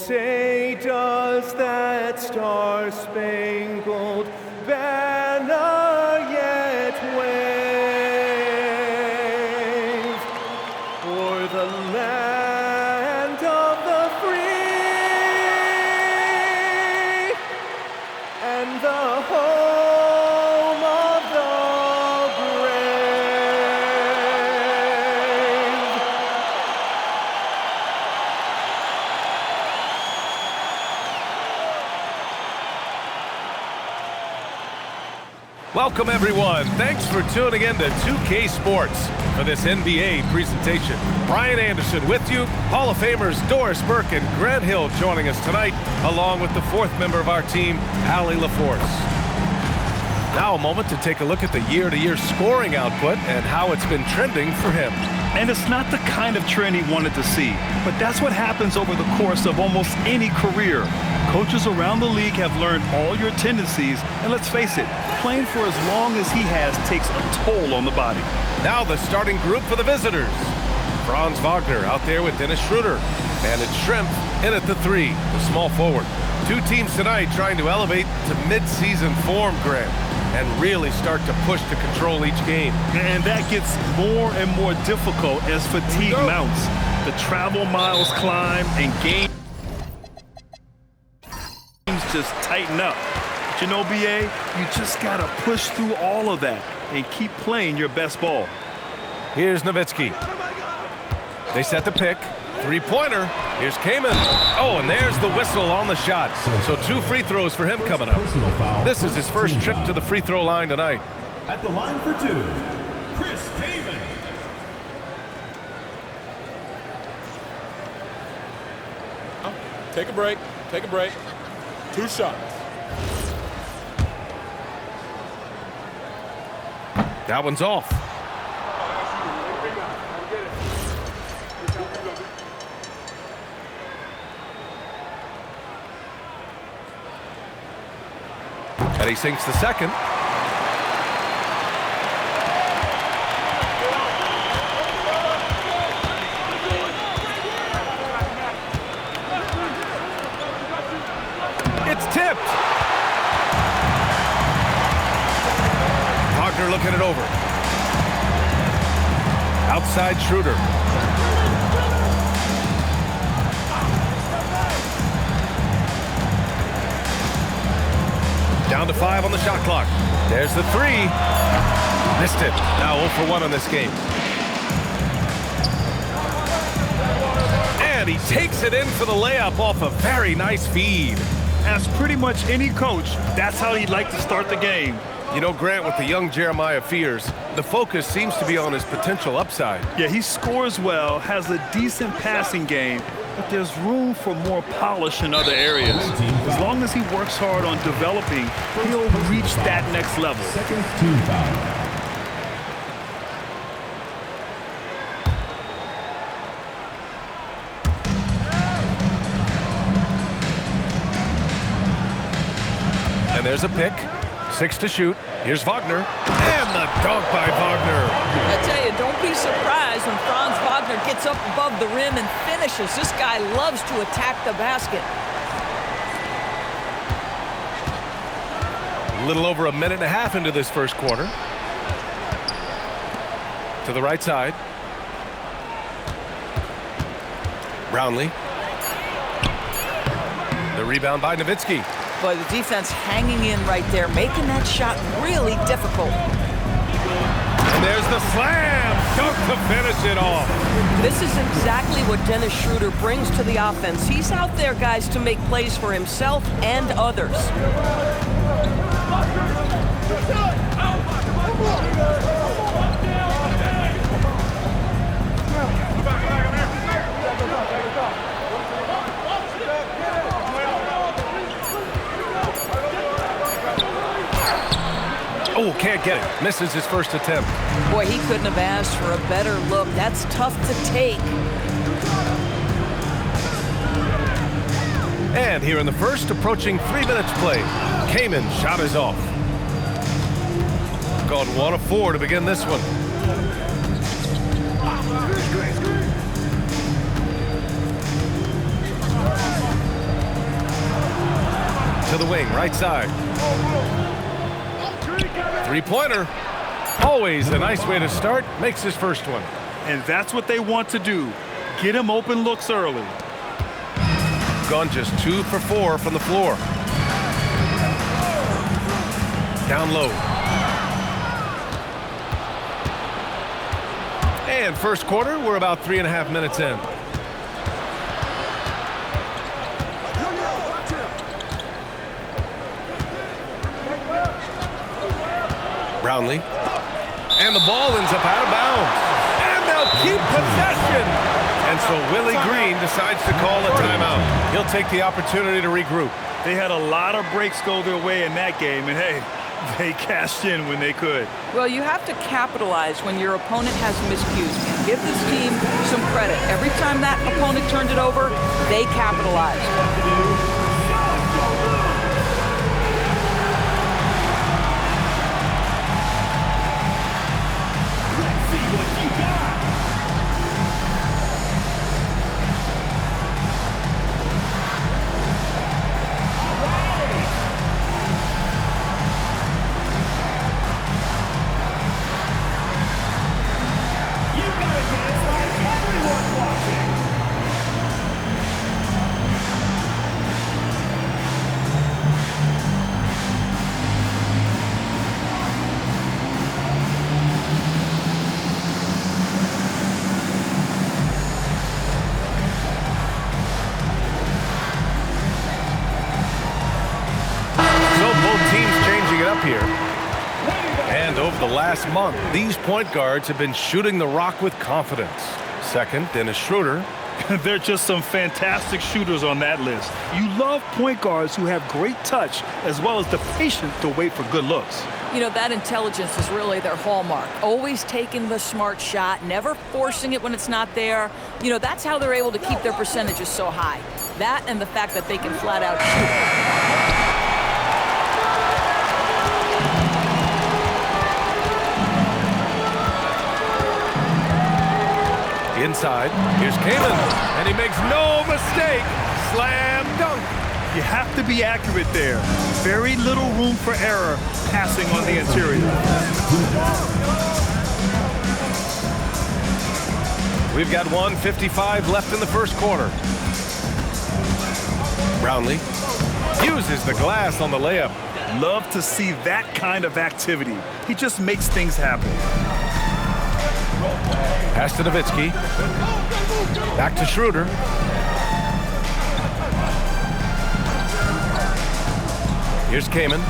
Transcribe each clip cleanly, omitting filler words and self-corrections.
say, does that star-spangled banner yet wave o'er the land of the free and the home of the brave? Welcome, everyone. Thanks for tuning in to 2K Sports for this NBA presentation. Brian Anderson with you, Hall of Famers Doris Burke and Grant Hill joining us tonight, along with the fourth member of our team, Allie LaForce. Now a moment to take a look at the year-to-year scoring output and how it's been trending for him. And it's not the kind of trend he wanted to see, but that's what happens over the course of almost any career. Coaches around the league have learned all your tendencies, and let's face it, playing for as long as he has takes a toll on the body. Now the starting group for the visitors. Franz Wagner out there with Dennis Schroeder. Bandit Shrimp in at the 3, the small forward. Two teams tonight trying to elevate to mid-season form, Grant, and really start to push to control each game. And that gets more and more difficult as fatigue mounts. The travel miles climb and games just tighten up. But you know, BA, you just got to push through all of that and keep playing your best ball. Here's Nowitzki. They set the pick. Three-pointer. Here's Kamen. Oh, and there's the whistle on the shot. So 2 free throws for him coming up. This is his first trip to the free throw line tonight. At the line for 2, Chris Kamen. Take a break. Take a break. 2 shots. That one's off. And he sinks the second. It's tipped. Wagner looking it over. Outside Schroeder. Down to 5 on the shot clock. There's the 3. Missed it. Now 0 for 1 on this game. And he takes it in for the layup off a very nice feed. As pretty much any coach, that's how he'd like to start the game. You know, Grant, with the young Jeremiah Fears, the focus seems to be on his potential upside. Yeah, he scores well, has a decent passing game, but there's room for more polish in other areas. As long as he works hard on developing, he'll reach that next level. Second team foul. And there's a pick. 6 to shoot. Here's Wagner. And the dunk by Wagner. I tell you, don't be surprised when Franz Wagner gets up above the rim and finishes. This guy loves to attack the basket. A little over a minute and a half into this first quarter. To the right side. Brownlee. The rebound by Nowitzki. But the defense hanging in right there, making that shot really difficult. And there's the slam dunk to finish it off. This is exactly what Dennis Schroeder brings to the offense. He's out there, guys, to make plays for himself and others. Oh, can't get it. Misses his first attempt. Boy, he couldn't have asked for a better look. That's tough to take. And here in the first, approaching 3 minutes played. Kamen shot is off. Gone 1 of 4 to begin this one. wing, right side. Three-pointer. Always a nice way to start. Makes his first one. And that's what they want to do. Get him open looks early. Gone just 2 for 4 from the floor. Down low. And first quarter, we're about 3.5 minutes in. Brownlee. And the ball ends up out of bounds. And they'll keep possession. And so Willie Green decides to call a timeout. He'll take the opportunity to regroup. They had a lot of breaks go their way in that game, and hey, they cashed in when they could. Well, you have to capitalize when your opponent has miscues. Give this team some credit. Every time that opponent turned it over, they capitalized. Here. And over the last month, these point guards have been shooting the rock with confidence. Second, Dennis Schroeder. They're just some fantastic shooters on that list. You love point guards who have great touch as well as the patience to wait for good looks. You know, that intelligence is really their hallmark. Always taking the smart shot, never forcing it when it's not there. You know, that's how they're able to keep their percentages so high. That and the fact that they can flat out shoot. Inside, here's Kamen, and he makes no mistake. Slam dunk. You have to be accurate there. Very little room for error passing on the interior. We've got 1:55 left in the first quarter. Brownlee uses the glass on the layup. Love to see that kind of activity. He just makes things happen. Pass to Nowitzki. Back to Schroeder. Here's Kamen.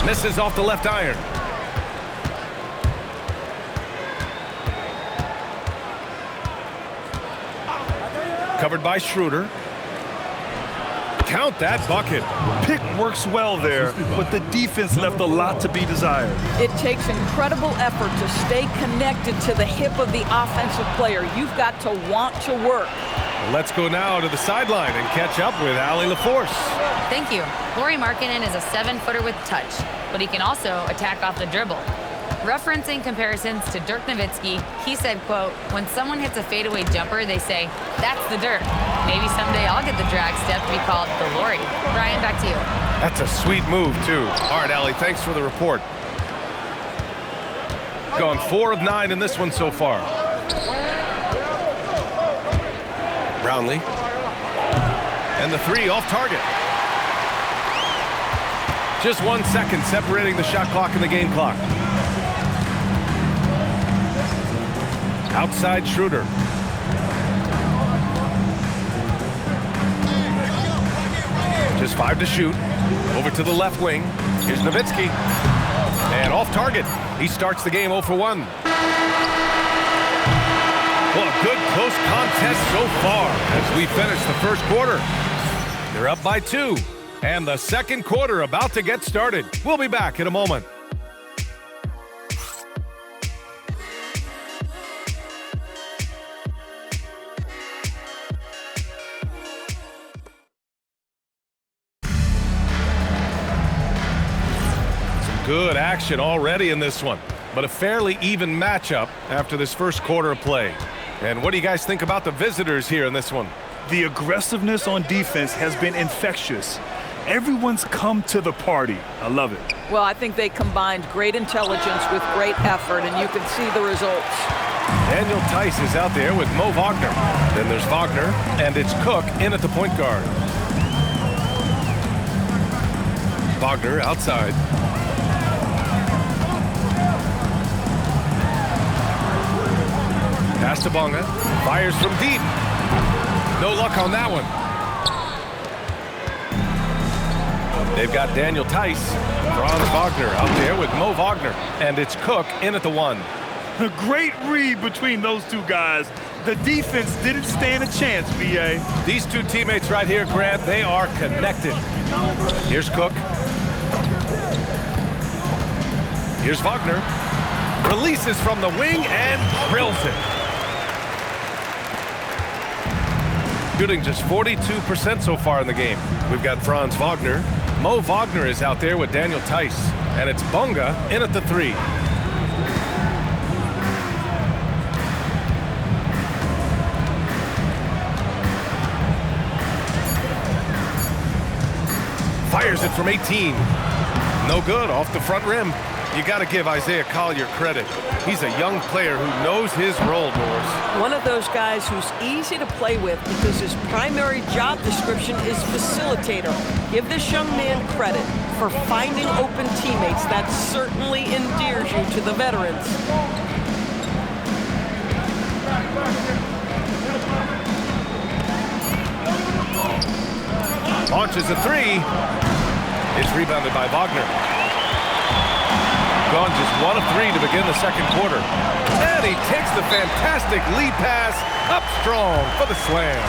Misses off the left iron. Covered by Schroeder. Count that bucket. Pick works well there, but the defense left a lot to be desired. It takes incredible effort to stay connected to the hip of the offensive player. You've got to want to work. Let's go now to the sideline and catch up with Allie LaForce. Thank you. Lauri Markkanen is a 7-footer with touch, but he can also attack off the dribble. Referencing comparisons to Dirk Nowitzki, he said, quote, when someone hits a fadeaway jumper, they say, that's the Dirk. Maybe someday I'll get the drag step to be called the Lauri. Brian, back to you. That's a sweet move, too. All right, Allie, thanks for the report. Gone 4 of 9 in this one so far. Brownlee. And the 3 off target. Just 1 second separating the shot clock and the game clock. Outside Schroeder. Just 5 to shoot. Over to the left wing. Here's Nowitzki. And off target. He starts the game 0 for 1. Well, a good close contest so far as we finish the first quarter. They're up by 2. And the second quarter about to get started. We'll be back in a moment. Good action already in this one, but a fairly even matchup after this first quarter of play. And what do you guys think about the visitors here in this one? The aggressiveness on defense has been infectious. Everyone's come to the party. I love it. Well, I think they combined great intelligence with great effort, and you can see the results. Daniel Tice is out there with Mo Wagner. Then there's Wagner, and it's Cook in at the point guard. Wagner outside. Pass to Bonga. Fires from deep. No luck on that one. They've got Daniel Tice. Franz Wagner out there with Mo Wagner. And it's Cook in at the 1. A great read between those two guys. The defense didn't stand a chance, BA. These two teammates right here, Grant, they are connected. Here's Cook. Here's Wagner. Releases from the wing and drills it. Shooting just 42% so far in the game. We've got Franz Wagner. Mo Wagner is out there with Daniel Tice. And it's Bonga in at the 3. Fires it from 18. No good, off the front rim. You got to give Isaiah Collier credit. He's a young player who knows his role, Doris. One of those guys who's easy to play with because his primary job description is facilitator. Give this young man credit for finding open teammates. That certainly endears you to the veterans. Launches a 3. It's rebounded by Wagner. Gone just 1 of 3 to begin the second quarter. And he takes the fantastic lead pass up strong for the slam.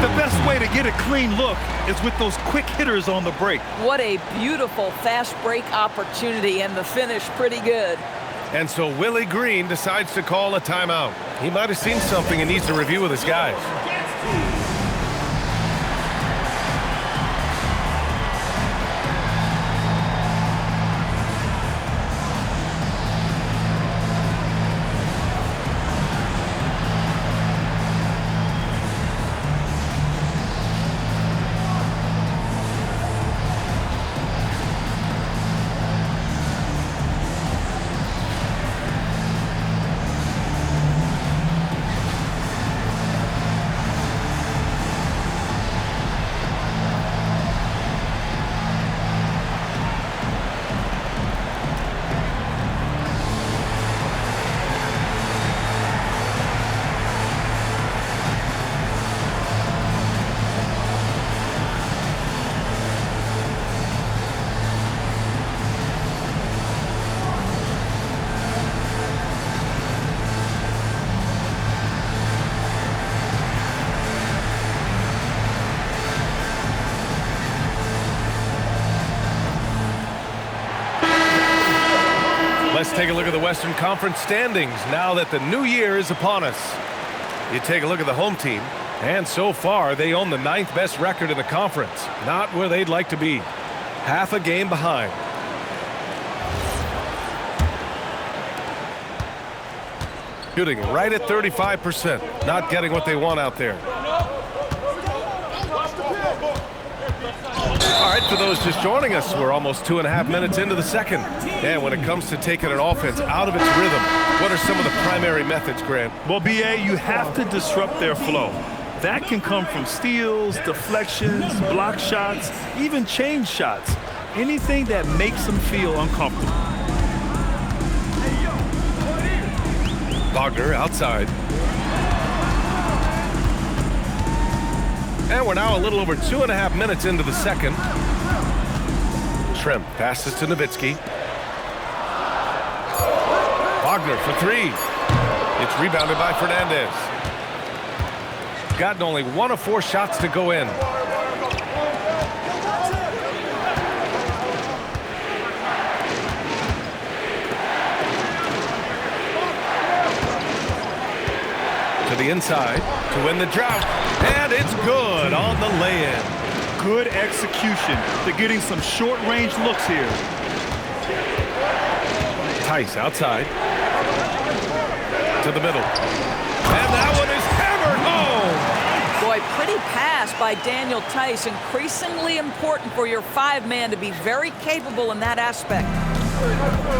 The best way to get a clean look is with those quick hitters on the break. What a beautiful fast break opportunity, and the finish pretty good. And so Willie Green decides to call a timeout. He might have seen something and needs to review with his guys. Let's take a look at the Western Conference standings now that the new year is upon us. You take a look at the home team, and so far they own the 9th best record in the conference. Not where they'd like to be. Half a game behind. Shooting right at 35%. Not getting what they want out there. All right, for those just joining us, we're almost 2.5 minutes into the second. And when it comes to taking an offense out of its rhythm, what are some of the primary methods, Grant? Well, BA, you have to disrupt their flow. That can come from steals, deflections, block shots, even change shots. Anything that makes them feel uncomfortable. Wagner outside. And we're now a little over 2.5 minutes into the second. Shrimp passes to Nowitzki. Wagner for 3. It's rebounded by Fernandez. Gotten only 1 of 4 shots to go in. To the inside to win the drought. And it's good on the lay-in. Good execution. They're getting some short-range looks here. Tice outside. To the middle. And that one is hammered home. Boy, Boy, pretty pass by Daniel Tice. Increasingly important for your 5-man to be very capable in that aspect.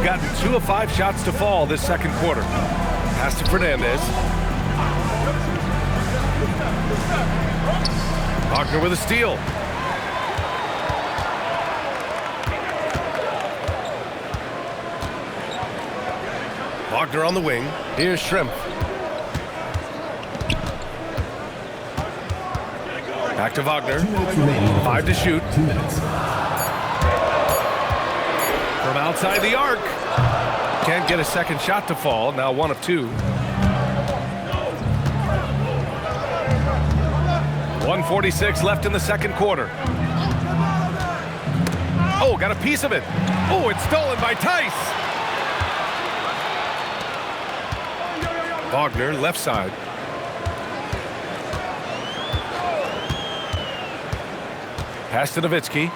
Gotten 2 of 5 shots to fall this second quarter. Pass to Fernandez. Wagner with a steal. Wagner on the wing. Here's Shrimp. Back to Wagner. 5 to shoot. 2 minutes. From outside the arc. Can't get a second shot to fall. Now 1 of 2. 1:46 left in the second quarter. Oh, got a piece of it. Oh, it's stolen by Tice. Wagner, left side. Pass to Nowitzki.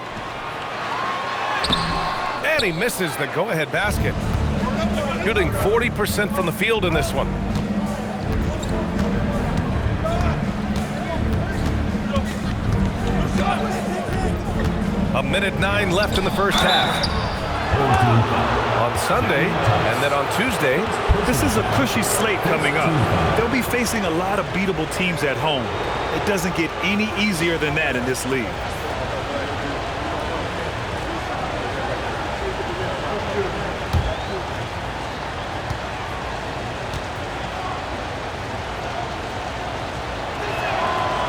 And he misses the go-ahead basket. Shooting 40% from the field in this one. A minute 9 left in the first half. On Sunday, and then on Tuesday. This is a cushy slate coming up. They'll be facing a lot of beatable teams at home. It doesn't get any easier than that in this league.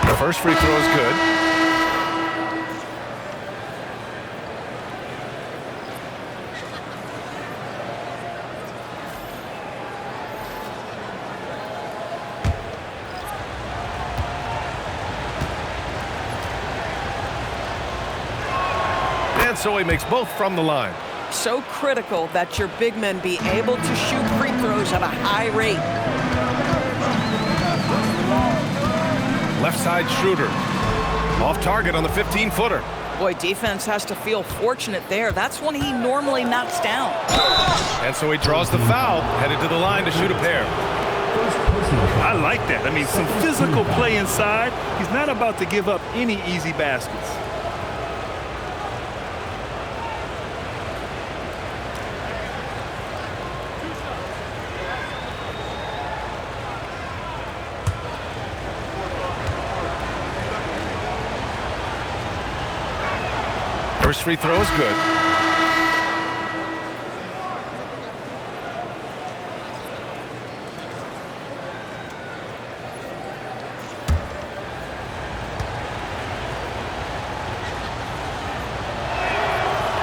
The first free throw is good. And so he makes both from the line. So critical that your big men be able to shoot free throws at a high rate. Left side Schroeder. Off target on the 15-footer. Boy, defense has to feel fortunate there. That's one he normally knocks down. And so he draws the foul, headed to the line to shoot a pair. I like that. I mean, some physical play inside. He's not about to give up any easy baskets. First free throw is good.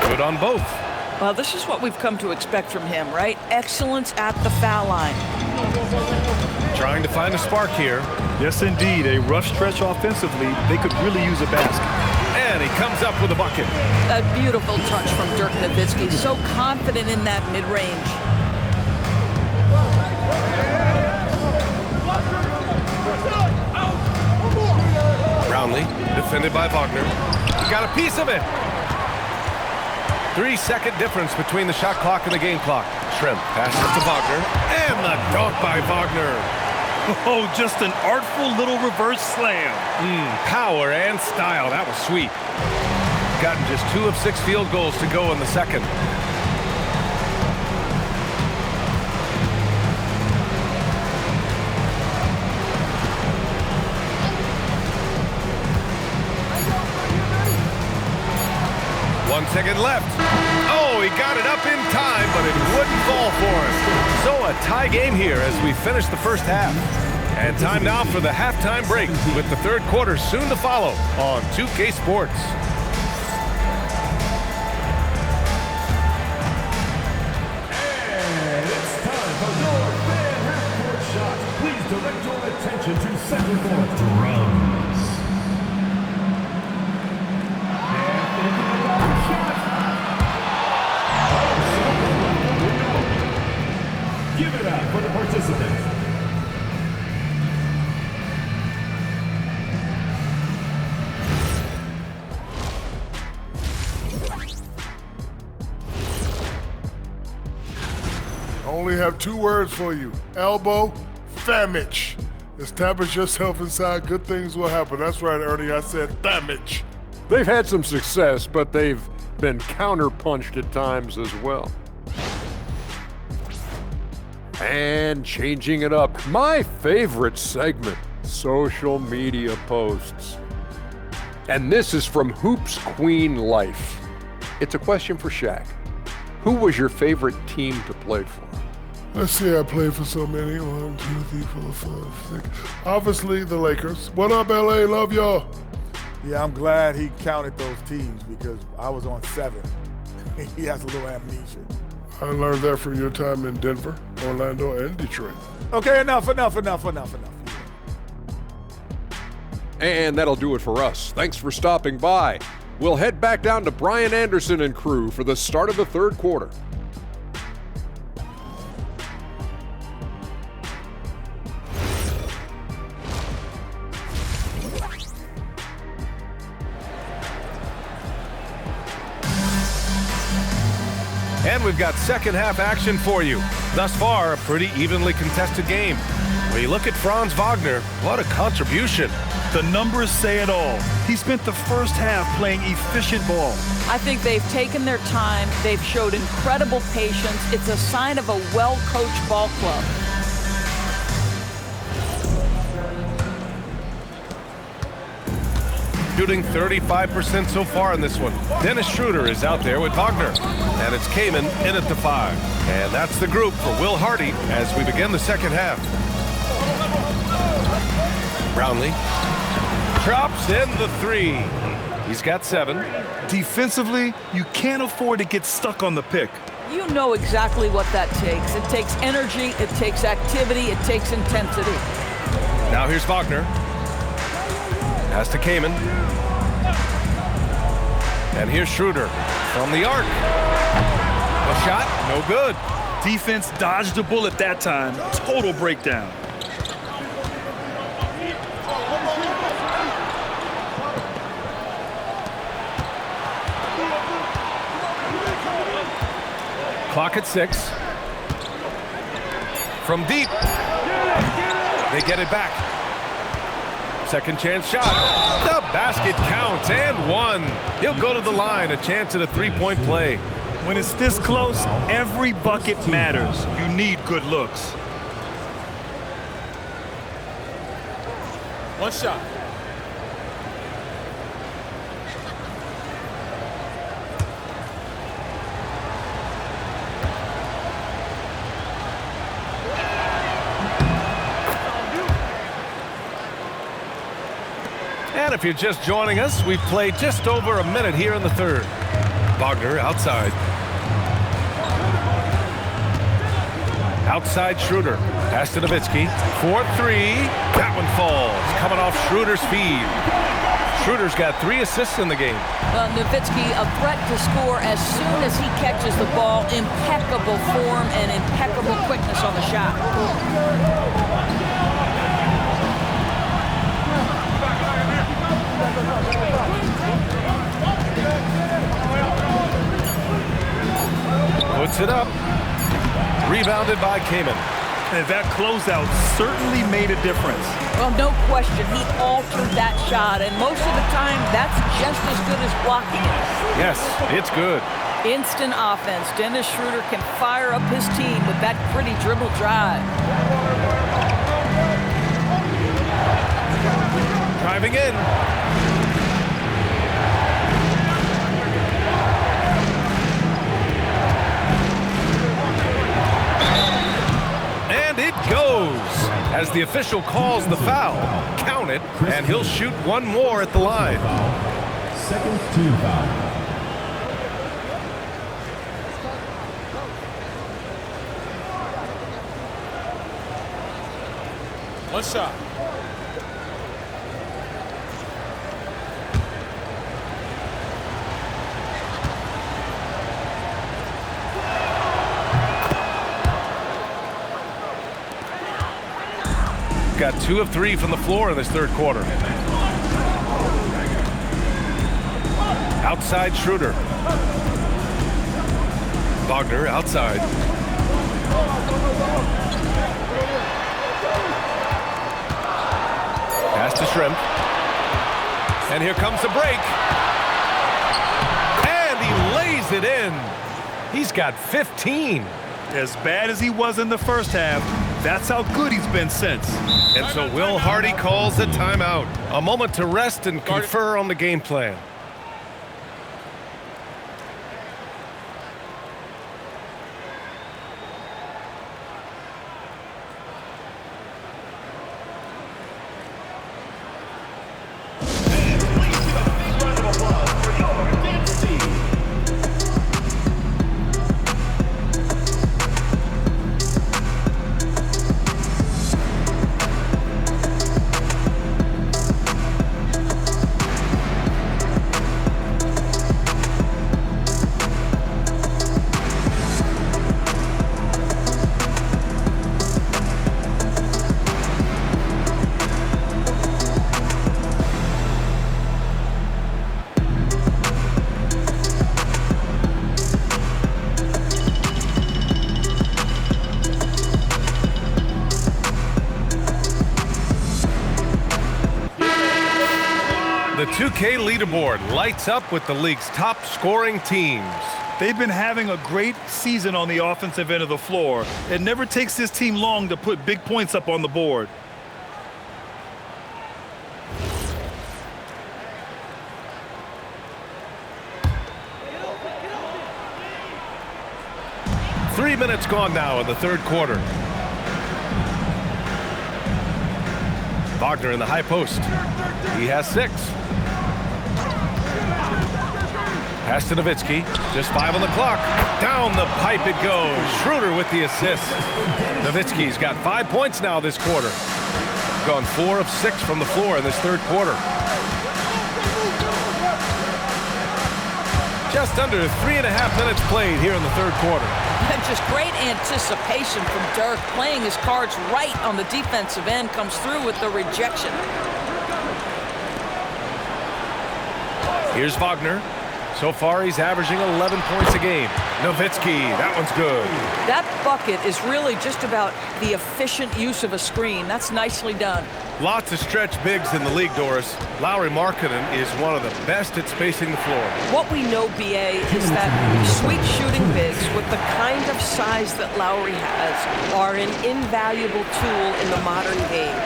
Good on both. Well, this is what we've come to expect from him, right? Excellence at the foul line. Trying to find a spark here. Yes, indeed. A rough stretch offensively. They could really use a basket. And he comes up with a bucket. A beautiful touch from Dirk Nowitzki. So confident in that mid-range. Brownlee, defended by Wagner. He got a piece of it. 3-second difference between the shot clock and the game clock. Shrimp passes to Wagner. And the dunk by Wagner. Oh, just an artful little reverse slam. Power and style. That was sweet. Gotten just 2 of 6 field goals to go in the second. One second left. Oh, he got it up in time, but it wouldn't fall for him. So a tie game here as we finish the first half. And time now for the halftime break with the third quarter soon to follow on 2K Sports. And it's time for your fan half-court shot. Please direct your attention to center court drums. And thinking about the shot. Give it up for the participants. I only have 2 words for you. Elbow, famich. Establish yourself inside. Good things will happen. That's right, Ernie. I said damage. They've had some success, but they've been counterpunched at times as well. And changing it up, my favorite segment, social media posts. And this is from Hoops Queen Life. It's a question for Shaq. Who was your favorite team to play for? Let's see, I played for so many. 1, 2, 3, 4, 5, 6. Obviously, the Lakers. What up, LA? Love y'all. Yeah, I'm glad he counted those teams because I was on 7. He has a little amnesia. I learned that from your time in Denver, Orlando, and Detroit. Okay, enough. And that'll do it for us. Thanks for stopping by. We'll head back down to Brian Anderson and crew for the start of the third quarter. And we've got second half action for you. Thus far, a pretty evenly contested game. When you look at Franz Wagner, what a contribution. The numbers say it all. He spent the first half playing efficient ball. I think they've taken their time. They've showed incredible patience. It's a sign of a well-coached ball club. Shooting 35% so far in this one. Dennis Schroeder is out there with Wagner. And it's Kamen in at the 5. And that's the group for Will Hardy as we begin the second half. Brownlee drops in the 3. He's got 7. Defensively, you can't afford to get stuck on the pick. You know exactly what that takes. It takes energy, it takes activity, it takes intensity. Now here's Wagner. Pass to Kamen. And here's Schroeder from the arc. A shot, no good. Defense dodged the bullet that time. Total breakdown. Clock at 6. From deep. They get it back. Second chance shot. The basket counts and 1. He'll go to the line. A chance at a 3-point play. When it's this close, every bucket matters. You need good looks. One shot. And if you're just joining us, we've played just over a minute here in the third. Wagner outside. Outside Schroeder. Pass to Nowitzki. 4-3. That one falls. Coming off Schroeder's feed. Schroeder's got 3 assists in the game. Well, Nowitzki, a threat to score as soon as he catches the ball. Impeccable form and impeccable quickness on the shot. Puts it up. Rebounded by Kamen. And that closeout certainly made a difference. Well, no question. He altered that shot, and most of the time, that's just as good as blocking it. Yes, it's good. Instant offense. Dennis Schroeder can fire up his team with that pretty dribble drive. Driving in. And it goes. As the official calls the foul, count it, and he'll shoot 1 more at the line. Second team foul. One shot. Got 2 of 3 from the floor in this third quarter. Outside Schroeder. Wagner outside. a shrimp. And here comes the break. And he lays it in. He's got 15. As bad as he was in the first half, that's how good he's been since. And so Will Hardy calls a timeout. A moment to rest and confer on the game plan. The 2K leaderboard lights up with the league's top scoring teams. They've been having a great season on the offensive end of the floor. It never takes this team long to put big points up on the board. Three minutes gone now in the third quarter. Wagner in the high post. He has 6. Pass to Nowitzki. Just 5 on the clock. Down the pipe it goes. Schroeder with the assist. Nowitzki's got 5 points now this quarter. Gone 4 of 6 from the floor in this third quarter. Just under 3.5 minutes played here in the third quarter. And just great anticipation from Dirk, playing his cards right on the defensive end, comes through with the rejection. Here's Wagner. So far, he's averaging 11 points a game. Nowitzki, that one's good. That bucket is really just about the efficient use of a screen. That's nicely done. Lots of stretch bigs in the league, Doris. Lauri Markkanen is one of the best at spacing the floor. What we know, BA, is that sweet shooting bigs with the kind of size that Lauri has are an invaluable tool in the modern game.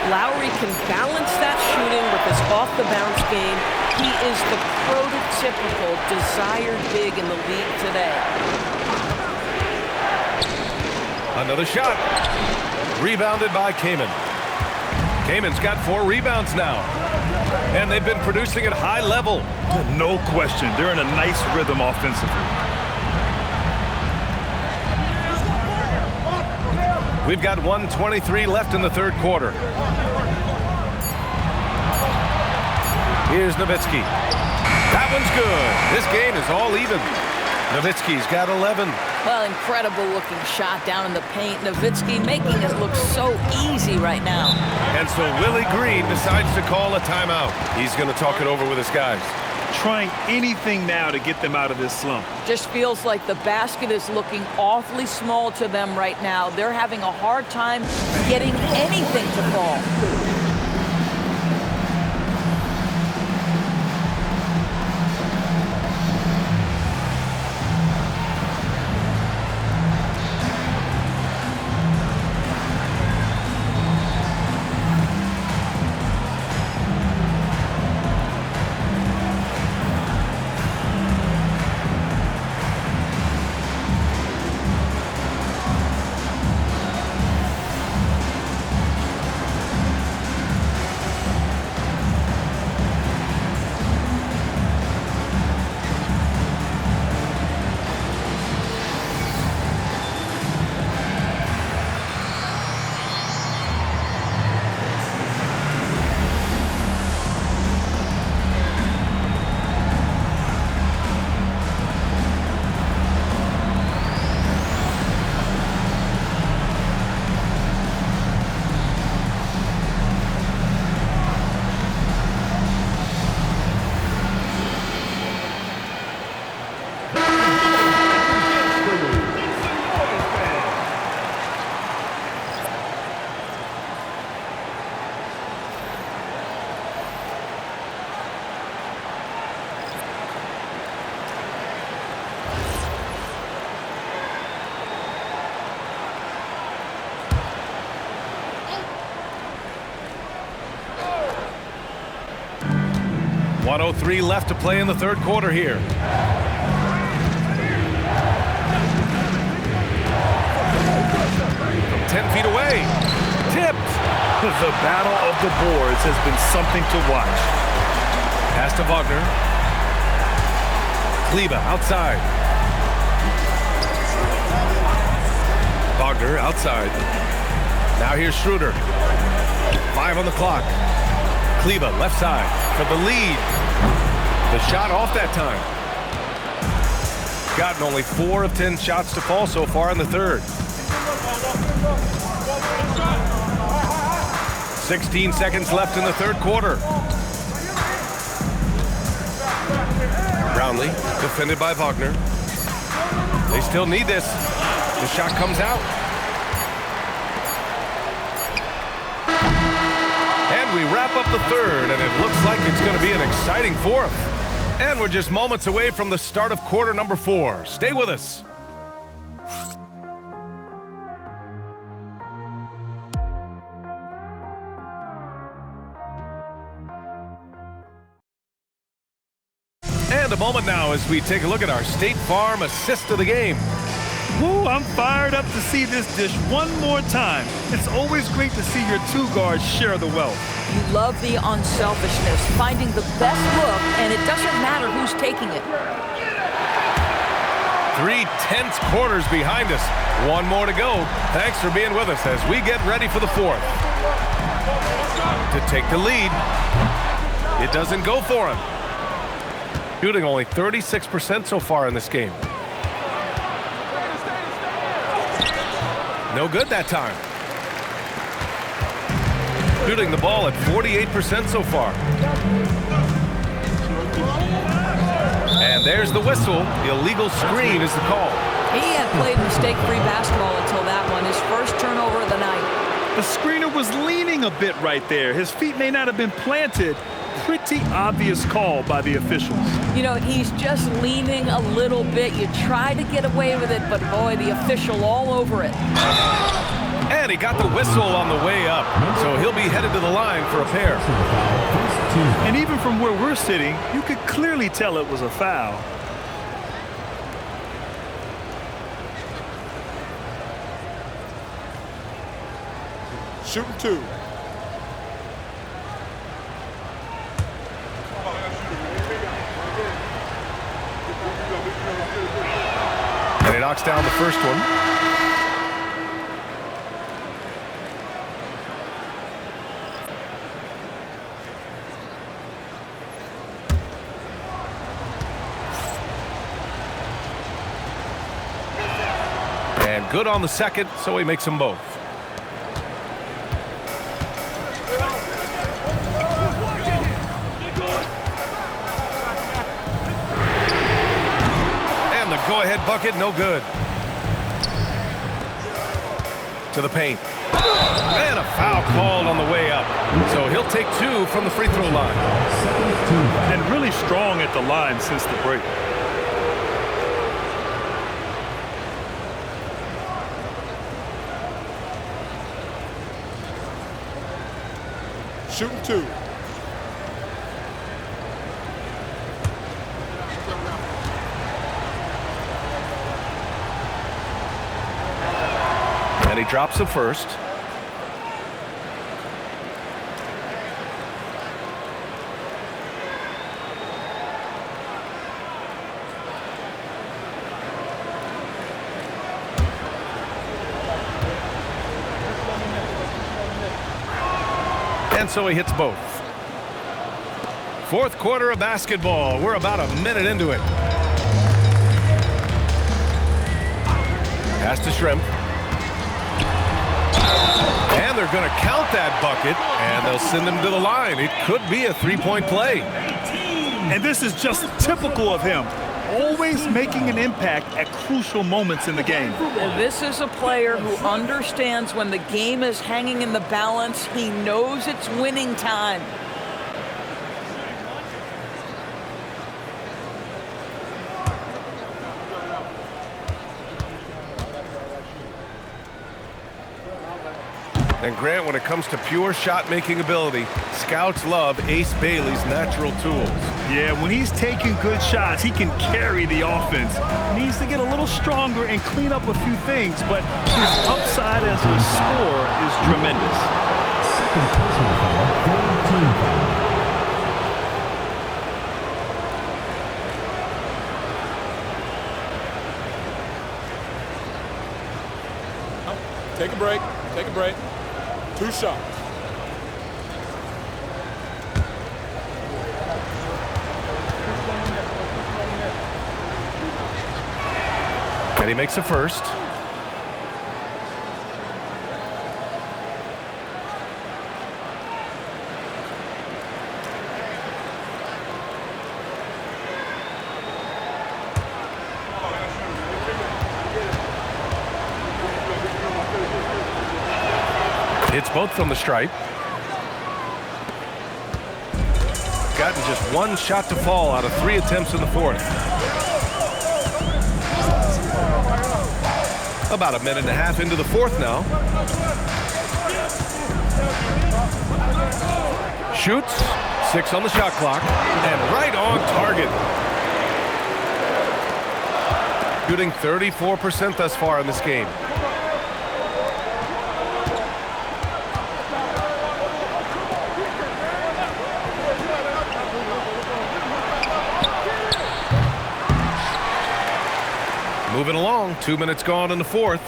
Lauri can balance that shooting with his off-the-bounce game. He is the prototypical desired big in the league today. Another shot. Rebounded by Kaman. Kaman's got 4 rebounds now. And they've been producing at high level. No question. They're in a nice rhythm offensively. We've got 1:23 left in the third quarter. Here's Nowitzki. That one's good. This game is all even. Nowitzki's got 11. Well, incredible looking shot down in the paint. Nowitzki making it look so easy right now. And so Willie Green decides to call a timeout. He's going to talk it over with his guys. Trying anything now to get them out of this slump. Just feels like the basket is looking awfully small to them right now. They're having a hard time getting anything to fall. 1:03 left to play in the third quarter here. From 10 feet away. Tipped. The battle of the boards has been something to watch. Pass to Wagner. Kleba outside. Wagner outside. Now here's Schroeder. 5 on the clock. Kleba left side for the lead. The shot off that time. Gotten only 4 of 10 shots to fall so far in the third. 16 seconds left in the third quarter. Brownlee defended by Wagner. They still need this. The shot comes out. And we wrap up the third, and it looks like it's going to be an exciting fourth. And we're just moments away from the start of quarter number 4. Stay with us. And a moment now as we take a look at our State Farm assist of the game. Woo, I'm fired up to see this dish one more time. It's always great to see your 2 guards share the wealth. You love the unselfishness, finding the best look, and it doesn't matter who's taking it. 3 tense quarters behind us. 1 more to go. Thanks for being with us as we get ready for the fourth. To take the lead. It doesn't go for him. Shooting only 36% so far in this game. No good that time. Shooting the ball at 48% so far. And there's the whistle. Illegal screen is the call. He had played mistake-free basketball until that one. His first turnover of the night. The screener was leaning a bit right there. His feet may not have been planted. Pretty obvious call by the officials. You know, he's just leaning a little bit. You try to get away with it, but boy, the official all over it. And he got the whistle on the way up, so he'll be headed to the line for a pair. And even from where we're sitting, you could clearly tell it was a foul. Shooting 2. And he knocks down the first one. And good on the second, so he makes them both. Go-ahead bucket, no good. To the paint. And a foul called on the way up. So he'll take 2 from the free throw line. And really strong at the line since the break. Shooting 2. And he drops the first. And so he hits both. Fourth quarter of basketball. We're about a minute into it. Pass to Shrimp. And they're going to count that bucket, and they'll send him to the line. It could be a 3-point play. And this is just typical of him. Always making an impact at crucial moments in the game. And this is a player who understands when the game is hanging in the balance. He knows it's winning time. And Grant, when it comes to pure shot-making ability, scouts love Ace Bailey's natural tools. Yeah, when he's taking good shots, he can carry the offense. Needs to get a little stronger and clean up a few things, but his upside as a scorer is tremendous. Second personal foul, team foul. Take a break. Take a break. 2 shots. And he makes a first. It's both from the stripe. Gotten just 1 shot to fall out of 3 attempts in the fourth. About a minute and a half into the fourth now. Shoots, 6 on the shot clock, and right on target. Shooting 34% thus far in this game. Moving along, 2 minutes gone in the fourth.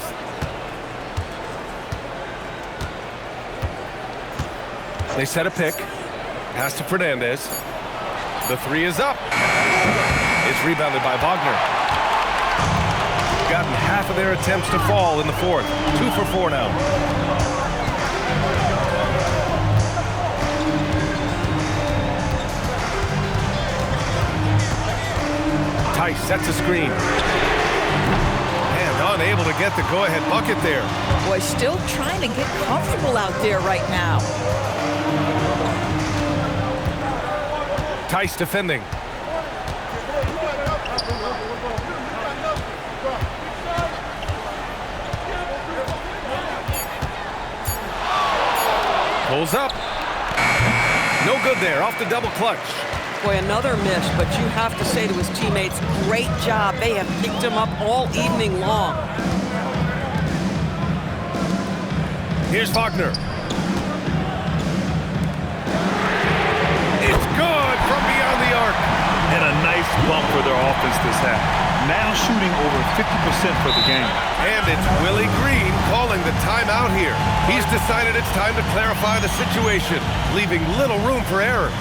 They set a pick. Pass to Fernandez. The 3 is up. It's rebounded by Wagner. Gotten half of their attempts to fall in the fourth. 2 for 4 now. Tice sets a screen. Unable to get the go-ahead bucket there. Boy, still trying to get comfortable out there right now. Tice defending. Pulls up. No good there, off the double clutch. Boy, another miss, but you have to say to his teammates, great job. They have picked him up all evening long. Here's Wagner. It's good from beyond the arc. And a nice bump for their offense this half. Now shooting over 50% for the game. And it's Willie Green calling the timeout here. He's decided it's time to clarify the situation, leaving little room for error.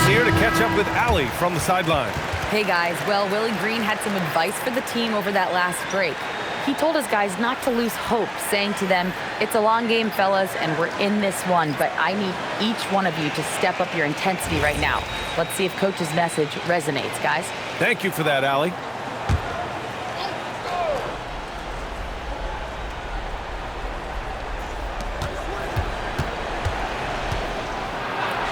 Here to catch up with Allie from the sideline. Hey guys, well, Willie Green had some advice for the team over that last break. He told his guys not to lose hope, saying to them, it's a long game, fellas, and we're in this one, but I need each one of you to step up your intensity right now. Let's see if Coach's message resonates, guys. Thank you for that, Allie.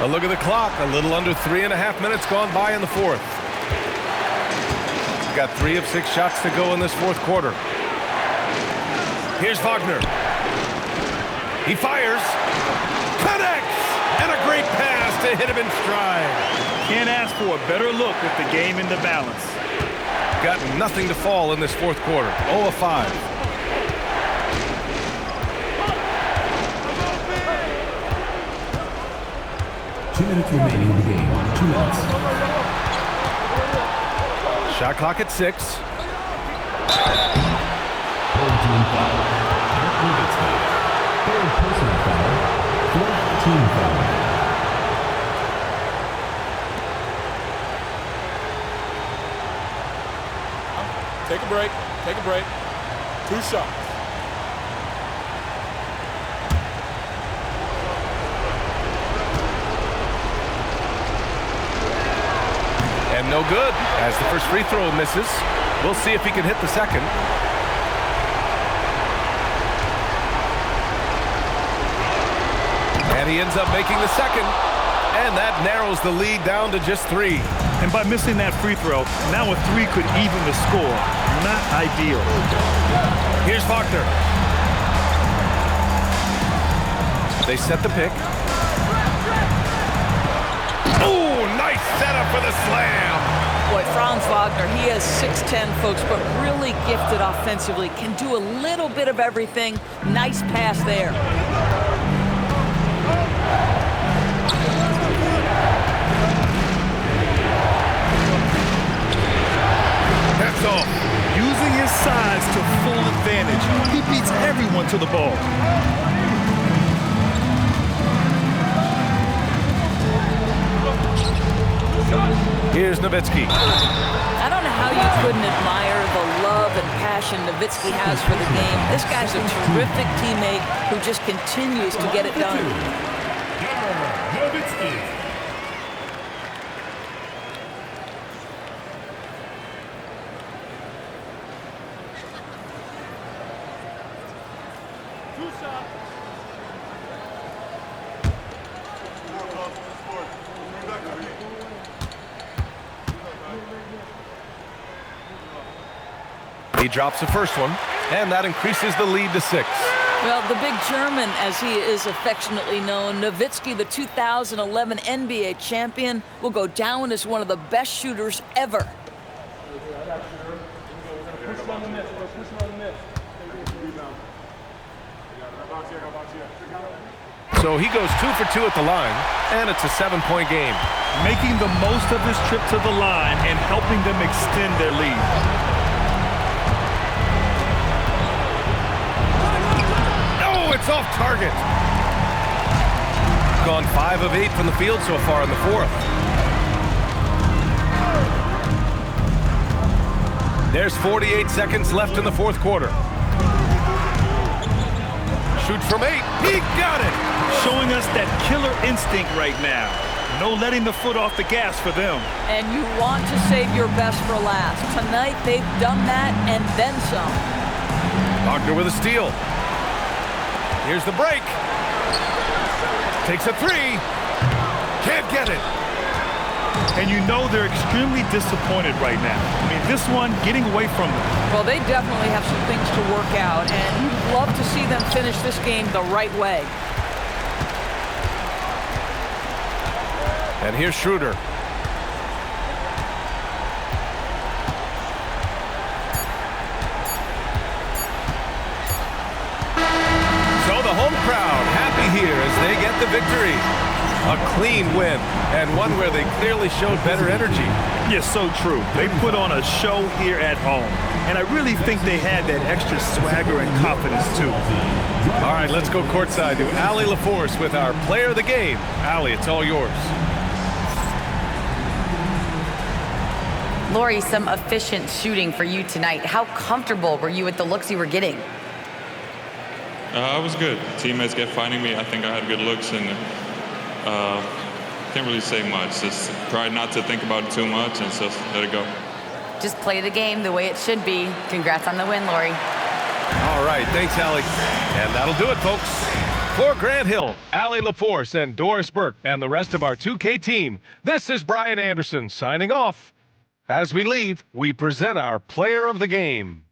A look at the clock, a little under 3.5 minutes gone by in the fourth. We've got 3 of 6 shots to go in this fourth quarter. Here's Wagner. He fires. Connects! And a great pass to hit him in stride. Can't ask for a better look with the game in the balance. Got nothing to fall in this fourth quarter. 0 of 5. Two minutes remaining in the game. 2 minutes. Shot clock at 6. Third team foul. Third personal foul. Fourth team foul. Take a break. Take a break. 2 shots. And no good, as the first free throw misses. We'll see if he can hit the second. And he ends up making the second. And that narrows the lead down to just 3. And by missing that free throw, now a 3 could even the score. Not ideal. Here's Faulkner. They set the pick. Oh, nice setup for the slam. Boy, Franz Wagner, he is 6'10", folks, but really gifted offensively. Can do a little bit of everything. Nice pass there. That's off. Using his size to full advantage. He beats everyone to the ball. Here's Nowitzki. I don't know how you couldn't admire the love and passion Nowitzki has for the game. This guy's a terrific teammate who just continues to get it done. Nowitzki. He drops the first one, and that increases the lead to 6. Well, the big German, as he is affectionately known, Nowitzki, the 2011 NBA champion, will go down as one of the best shooters ever. So he goes 2 for 2 at the line, and it's a 7-point game. Making the most of his trip to the line and helping them extend their lead. It's off target. Gone 5 of 8 from the field so far in the fourth. There's 48 seconds left in the fourth quarter. Shoots from 8. He got it. Showing us that killer instinct right now. No letting the foot off the gas for them. And you want to save your best for last. Tonight they've done that and then some. Wagner with a steal. Here's the break. Takes a 3. Can't get it. And you know they're extremely disappointed right now. I mean, this one getting away from them. Well, they definitely have some things to work out, and you'd love to see them finish this game the right way. And here's Schroeder. Crowd happy here as they get the victory. A clean win, and one where they clearly showed better energy. Yes, so true. They put on a show here at home, and I really think they had that extra swagger and confidence too. All right, let's go courtside to Allie LaForce with our player of the game. Allie, it's all yours. Lori, some efficient shooting for you tonight. How comfortable were you with the looks you were getting? I was good. Teammates kept finding me. I think I had good looks, and can't really say much. Just try not to think about it too much and just let it go. Just play the game the way it should be. Congrats on the win, Lori. All right, thanks, Allie. And that'll do it, folks. For Grant Hill, Allie LaForce, and Doris Burke, and the rest of our 2K team, this is Brian Anderson signing off. As we leave, we present our player of the game.